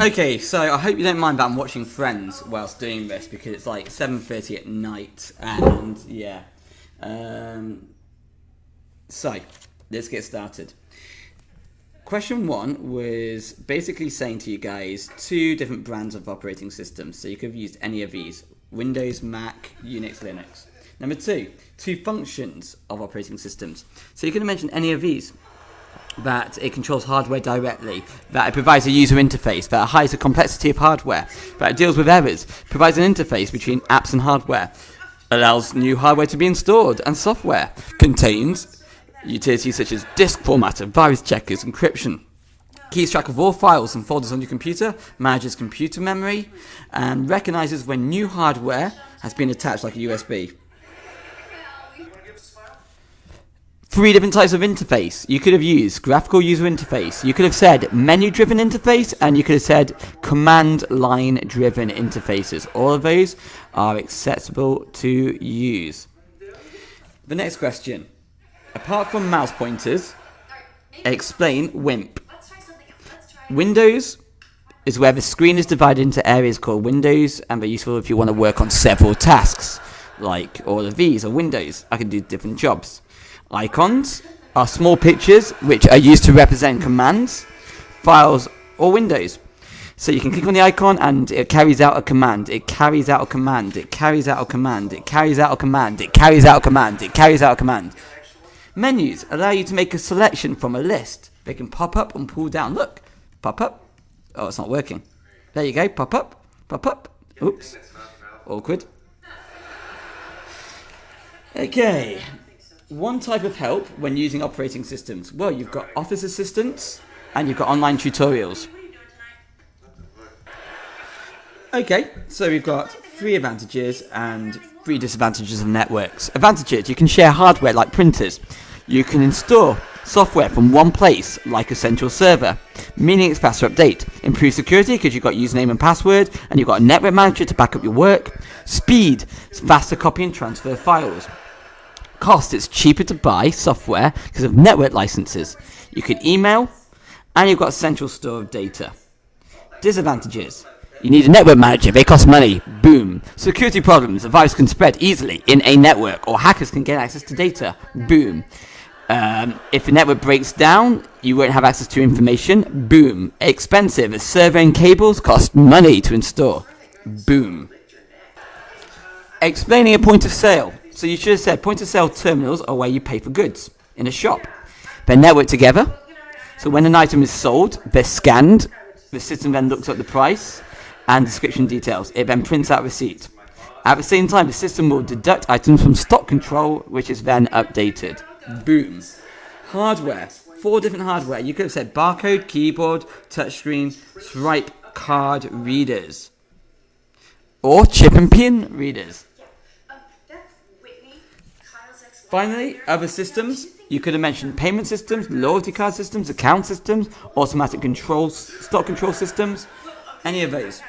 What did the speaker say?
Okay, so I hope you don't mind that I'm watching Friends whilst doing this because it's like 7:30 at night and yeah. So, let's get started. Question 1 was basically saying to you guys 2 different brands of operating systems. So you could have used any of these: Windows, Mac, Unix, Linux. Number 2, 2 functions of operating systems. So you could have mentioned any of these. That it controls hardware directly, that it provides a user interface, that it hides the complexity of hardware, that it deals with errors, provides an interface between apps and hardware, allows new hardware to be installed and software, contains utilities such as disk formatter, virus checkers, encryption, keeps track of all files and folders on your computer, manages computer memory, and recognizes when new hardware has been attached like a USB. 3 different types of interface. You could have used graphical user interface. You could have said menu-driven interface, and you could have said command line-driven interfaces. All of those are acceptable to use. The next question. Apart from mouse pointers, explain WIMP. Windows is where the screen is divided into areas called windows, and they're useful if you want to work on several tasks. Like all of these are windows. I can do different jobs. Icons are small pictures which are used to represent commands, files, or windows. So you can click on the icon and it carries out a command. It carries out a command. It carries out a command. It carries out a command. It carries out a command. It carries out a command. Menus allow you to make a selection from a list. They can pop up and pull down. Look, pop up. Oh, it's not working. There you go. Pop up. Pop up. Oops. Awkward. Okay. One type of help when using operating systems. Well, you've got Office assistants and you've got online tutorials. Okay, so we've got 3 advantages and 3 disadvantages of networks. Advantages: you can share hardware like printers. You can install software from one place like a central server, meaning it's faster update. Improved security because you've got username and password and you've got a network manager to back up your work. Speed: faster copy and transfer files. Cost: it's cheaper to buy software because of network licenses. You can email, and you've got a central store of data. Disadvantages: you need a network manager, they cost money. Boom. Security problems: a virus can spread easily in a network, or hackers can get access to data. Boom. If the network breaks down, you won't have access to information. Boom. Expensive: a server and cables cost money to install. Boom. Explaining a point of sale. So you should have said point of sale terminals are where you pay for goods in a shop. They're networked together. So when an item is sold, they're scanned. The system then looks up the price and description details. It then prints out a receipt. At the same time, the system will deduct items from stock control, which is then updated. Boom. Hardware. 4 different hardware. You could have said barcode, keyboard, touchscreen, stripe card readers. Or chip and pin readers. Finally, other systems. You could have mentioned payment systems, loyalty card systems, account systems, automatic controls, stock control systems, any of those.